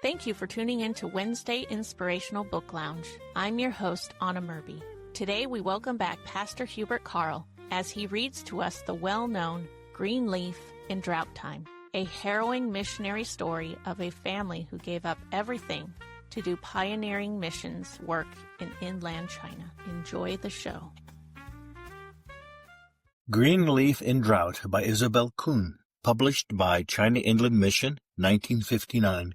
Thank you for tuning in to Wednesday Inspirational Book Lounge. I'm your host, Anna Murby. Today we welcome back Pastor Hubert Carl as he reads to us the well-known Green Leaf in Drought Time, a harrowing missionary story of a family who gave up everything to do pioneering missions work in inland China. Enjoy the show. Green Leaf in Drought by Isabel Kuhn, published by China Inland Mission, 1959.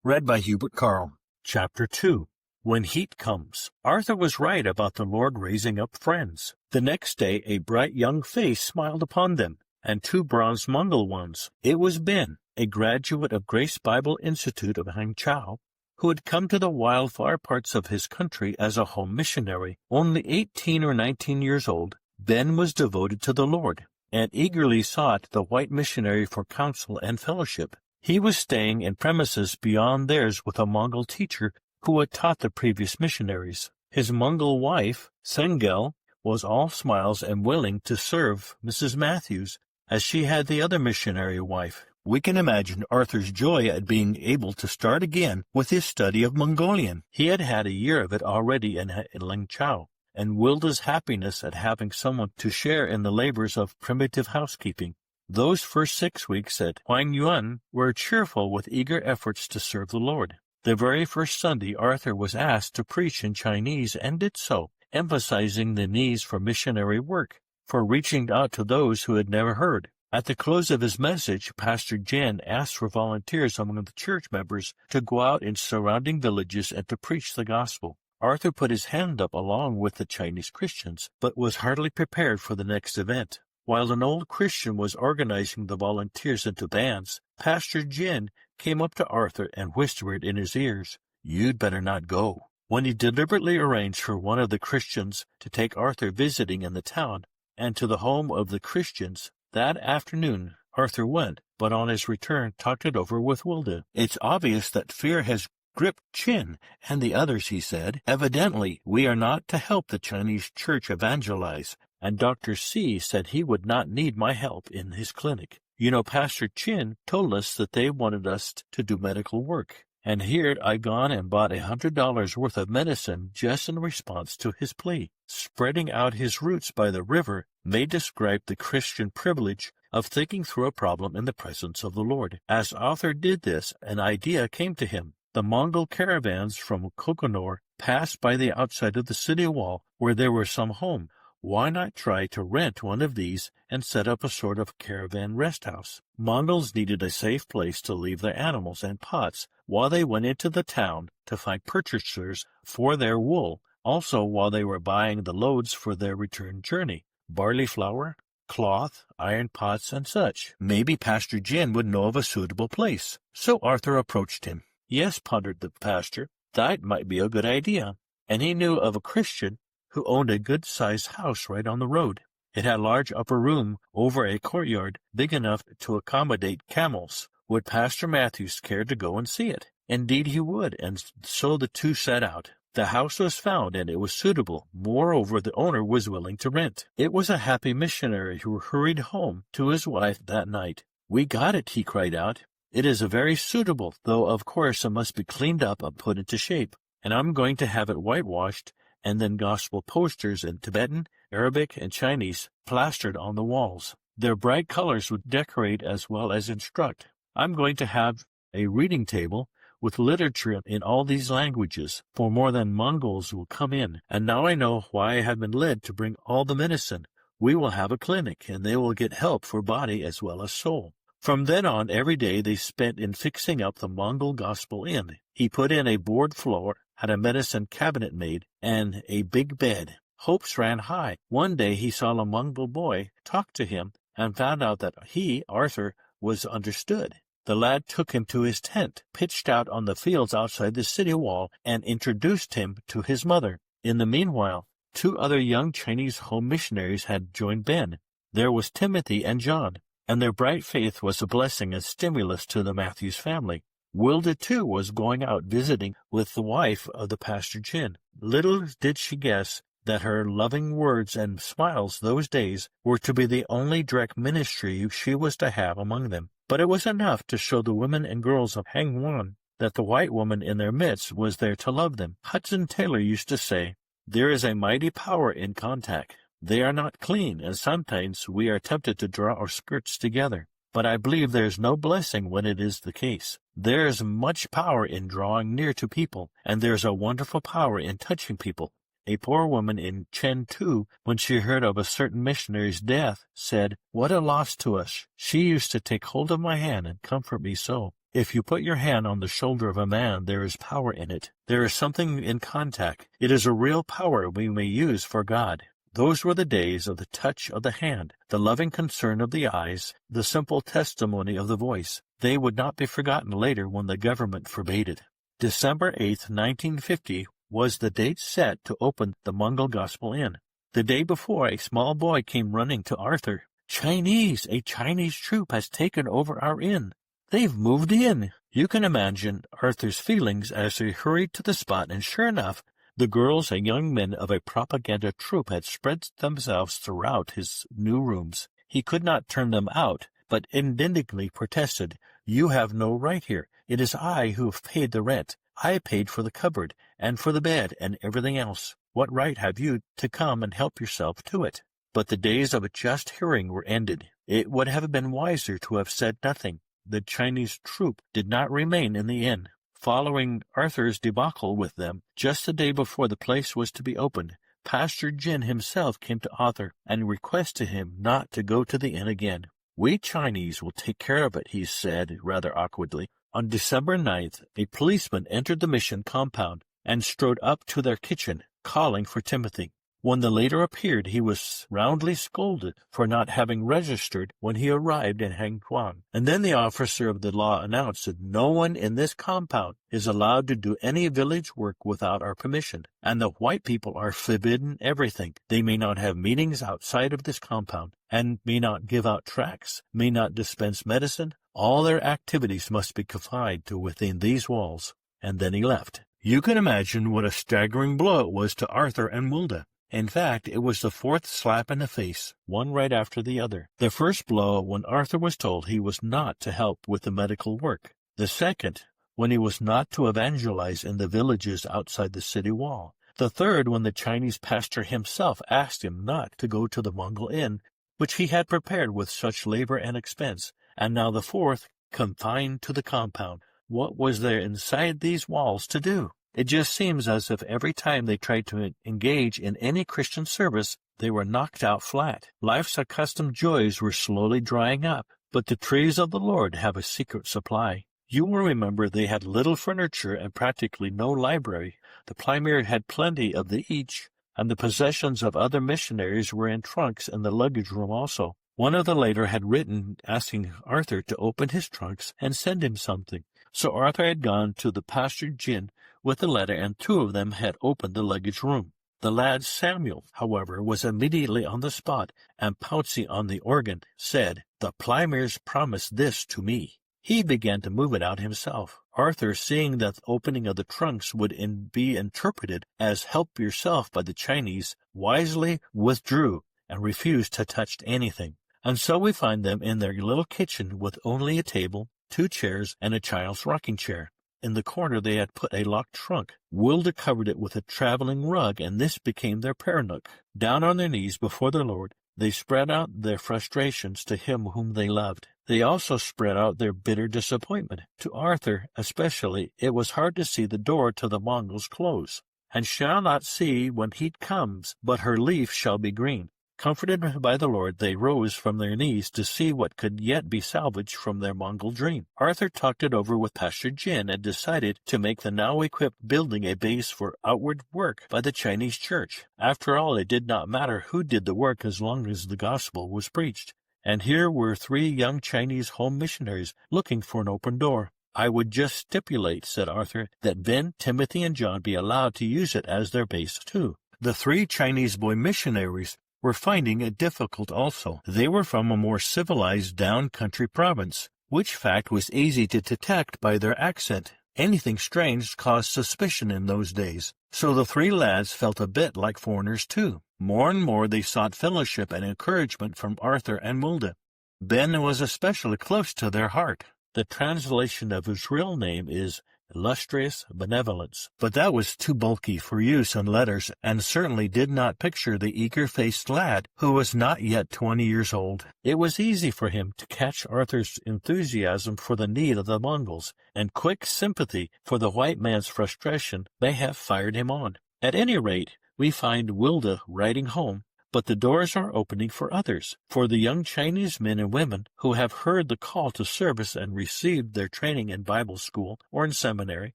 Read by Hubert Carl. Chapter 2. When Heat Comes. Arthur was right about the Lord raising up friends. The next day a bright young face smiled upon them, and two bronze Mongol ones. It was Ben, a graduate of Grace Bible Institute of Hangzhou, who had come to the wild far parts of his country as a home missionary. Only 18 or 19 years old, Ben was devoted to the Lord, and eagerly sought the white missionary for counsel and fellowship. He was staying in premises beyond theirs with a Mongol teacher who had taught the previous missionaries. His Mongol wife, Sengel, was all smiles and willing to serve Mrs. Matthews, as she had the other missionary wife. We can imagine Arthur's joy at being able to start again with his study of Mongolian. He had had a year of it already in Langchao, and Wilda's happiness at having someone to share in the labors of primitive housekeeping. Those first 6 weeks at Huangyuan were cheerful with eager efforts to serve the Lord. The very first Sunday Arthur was asked to preach in Chinese and did so, emphasizing the needs for missionary work, for reaching out to those who had never heard. At the close of his message, Pastor Jen asked for volunteers among the church members to go out in surrounding villages and to preach the gospel. Arthur put his hand up along with the Chinese Christians, but was hardly prepared for the next event. While an old Christian was organizing the volunteers into bands, Pastor Jin came up to Arthur and whispered in his ears, "You'd better not go." When he deliberately arranged for one of the Christians to take Arthur visiting in the town and to the home of the Christians, that afternoon Arthur went, but on his return talked it over with Wilda. "It's obvious that fear has gripped Chin and the others," he said. "Evidently, we are not to help the Chinese church evangelize, and Dr. C said he would not need my help in his clinic. You know, Pastor Chin told us that they wanted us to do medical work, and here I gone and bought $100 worth of medicine just in response to his plea. Spreading out his roots by the river may describe the Christian privilege of thinking through a problem in the presence of the Lord. As Arthur did this, an idea came to him. The Mongol caravans from Kokonor passed by the outside of the city wall where there were some home. Why not try to rent one of these and set up a sort of caravan rest house? Mongols needed a safe place to leave their animals and pots while they went into the town to find purchasers for their wool, also while they were buying the loads for their return journey, barley flour, cloth, iron pots, and such. Maybe Pastor Jin would know of a suitable place. So Arthur approached him. "Yes," pondered the pastor, "that might be a good idea." And he knew of a Christian who owned a good-sized house right on the road. It had a large upper room over a courtyard big enough to accommodate camels. Would Pastor Matthews care to go and see it? Indeed he would, and so the two set out. The house was found, and it was suitable. Moreover, the owner was willing to rent. It was a happy missionary who hurried home to his wife that night. "We got it," he cried out. "It is a very suitable, though of course it must be cleaned up and put into shape, and I'm going to have it whitewashed, and then gospel posters in Tibetan, Arabic, and Chinese plastered on the walls. Their bright colors would decorate as well as instruct. I'm going to have a reading table with literature in all these languages, for more than Mongols will come in. And now I know why I have been led to bring all the medicine. We will have a clinic, and they will get help for body as well as soul." From then on, every day they spent in fixing up the Mongol Gospel Inn. He put in a board floor, had a medicine cabinet made, and a big bed. Hopes ran high. One day he saw a Mongol boy talk to him and found out that he, Arthur, was understood. The lad took him to his tent, pitched out on the fields outside the city wall, and introduced him to his mother. In the meanwhile, two other young Chinese home missionaries had joined Ben. There was Timothy and John, and their bright faith was a blessing and stimulus to the Matthews family. Wilda, too, was going out visiting with the wife of the Pastor Jin. Little did she guess that her loving words and smiles those days were to be the only direct ministry she was to have among them. But it was enough to show the women and girls of Hangwan that the white woman in their midst was there to love them. Hudson Taylor used to say, "There is a mighty power in contact. They are not clean, and sometimes we are tempted to draw our skirts together. But I believe there is no blessing when it is the case. There is much power in drawing near to people, and there is a wonderful power in touching people." A poor woman in Chengdu, when she heard of a certain missionary's death, said, "What a loss to us! She used to take hold of my hand and comfort me so." If you put your hand on the shoulder of a man, there is power in it. There is something in contact. It is a real power we may use for God. Those were the days of the touch of the hand, the loving concern of the eyes, the simple testimony of the voice. They would not be forgotten later when the government forbade it. December 8th, 1950, was the date set to open the Mongol Gospel Inn. The day before, a small boy came running to Arthur. "Chinese! A Chinese troop has taken over our inn. They've moved in." You can imagine Arthur's feelings as he hurried to the spot, and sure enough, the girls and young men of a propaganda troop had spread themselves throughout his new rooms. He could not turn them out, but indignantly protested, "You have no right here. It is I who have paid the rent. I paid for the cupboard, and for the bed, and everything else. What right have you to come and help yourself to it?" But the days of a just hearing were ended. It would have been wiser to have said nothing. The Chinese troop did not remain in the inn. Following Arthur's debacle with them, just the day before the place was to be opened, Pastor Jin himself came to Arthur and requested him not to go to the inn again. "We Chinese will take care of it," he said rather awkwardly. On December 9th, a policeman entered the mission compound and strode up to their kitchen, calling for Timothy. When the latter appeared, he was roundly scolded for not having registered when he arrived in Hangguang. And then the officer of the law announced that no one in this compound is allowed to do any village work without our permission, and the white people are forbidden everything. They may not have meetings outside of this compound, and may not give out tracts, may not dispense medicine. All their activities must be confined to within these walls. And then he left. You can imagine what a staggering blow it was to Arthur and Wilda. In fact, it was the fourth slap in the face, one right after the other. The first blow when Arthur was told he was not to help with the medical work. The second, when he was not to evangelize in the villages outside the city wall. The third, when the Chinese pastor himself asked him not to go to the Mongol inn, which he had prepared with such labor and expense. And now the fourth, confined to the compound. What was there inside these walls to do? It just seems as if every time they tried to engage in any Christian service, they were knocked out flat. Life's accustomed joys were slowly drying up, but the trees of the Lord have a secret supply. You will remember they had little furniture and practically no library. The Plymere had plenty of the each, and the possessions of other missionaries were in trunks in the luggage room also. One of the latter had written asking Arthur to open his trunks and send him something. So Arthur had gone to the Pastor Jin with the letter, and two of them had opened the luggage room. The lad Samuel, however, was immediately on the spot, and pouncing on the organ, said, "The Plymeres promised this to me." He began to move it out himself. Arthur, seeing that the opening of the trunks would be interpreted as "help yourself" by the Chinese, wisely withdrew and refused to touch anything. And so we find them in their little kitchen with only a table, 2 chairs, and a child's rocking chair. In the corner they had put a locked trunk. Wilda covered it with a traveling rug, and this became their prayer nook. Down on their knees before the Lord, they spread out their frustrations to him whom they loved. They also spread out their bitter disappointment. To Arthur, especially, it was hard to see the door to the Mongols close. "And shall not see when heat comes, but her leaf shall be green." Comforted by the Lord, they rose from their knees to see what could yet be salvaged from their Mongol dream. Arthur talked it over with Pastor Jin and decided to make the now-equipped building a base for outward work by the Chinese church. After all, it did not matter who did the work as long as the gospel was preached. And here were 3 young Chinese home missionaries looking for an open door. "I would just stipulate," said Arthur, "that Ben, Timothy, and John be allowed to use it as their base too." The 3 Chinese boy missionaries were finding it difficult also. They were from a more civilized down-country province, which fact was easy to detect by their accent. Anything strange caused suspicion in those days, so the 3 lads felt a bit like foreigners too. More and more they sought fellowship and encouragement from Arthur and Wilda. Ben was especially close to their heart. The translation of his real name is illustrious benevolence. But that was too bulky for use in letters, and certainly did not picture the eager-faced lad who was not yet 20 years old. It was easy for him to catch Arthur's enthusiasm for the need of the Mongols, and quick sympathy for the white man's frustration may have fired him on. At any rate, we find Wilda writing home, but the doors are opening for others, for the young Chinese men and women who have heard the call to service and received their training in Bible school or in seminary,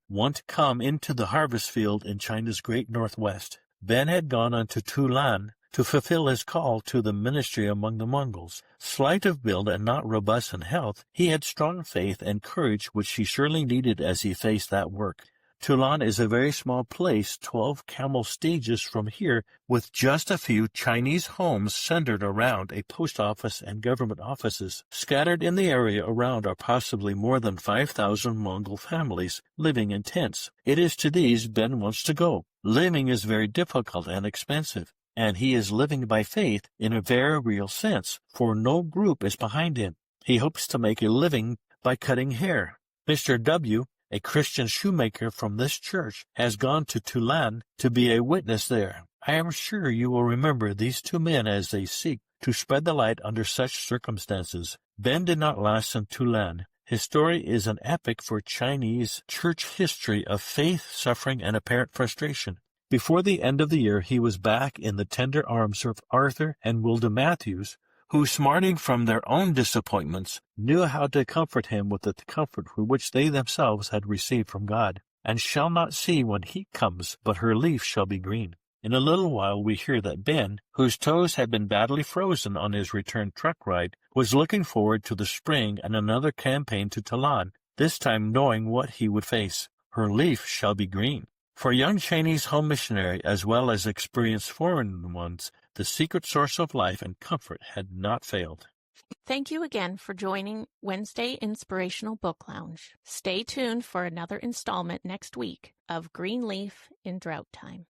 want to come into the harvest field in China's great northwest. Ben had gone on to Tulan to fulfill his call to the ministry among the Mongols. Slight of build and not robust in health, he had strong faith and courage which he surely needed as he faced that work. Tulan is a very small place, 12 camel stages from here, with just a few Chinese homes centered around a post office and government offices. Scattered in the area around are possibly more than 5,000 Mongol families living in tents. It is to these Ben wants to go. Living is very difficult and expensive, and he is living by faith in a very real sense, for no group is behind him. He hopes to make a living by cutting hair. Mr. W., a Christian shoemaker from this church, has gone to Tulan to be a witness there. I am sure you will remember these two men as they seek to spread the light under such circumstances. Ben did not last in Tulan. His story is an epic for Chinese church history of faith, suffering, and apparent frustration. Before the end of the year, he was back in the tender arms of Arthur and Wilda Matthews, who, smarting from their own disappointments, knew how to comfort him with the comfort which they themselves had received from God. And shall not see when heat comes, but her leaf shall be green. In a little while we hear that Ben, whose toes had been badly frozen on his return truck ride, was looking forward to the spring and another campaign to Tulan, this time knowing what he would face. Her leaf shall be green. For a young Chinese home missionary, as well as experienced foreign ones, the secret source of life and comfort had not failed. Thank you again for joining Wednesday Inspirational Book Lounge. Stay tuned for another installment next week of Green Leaf in Drought Time.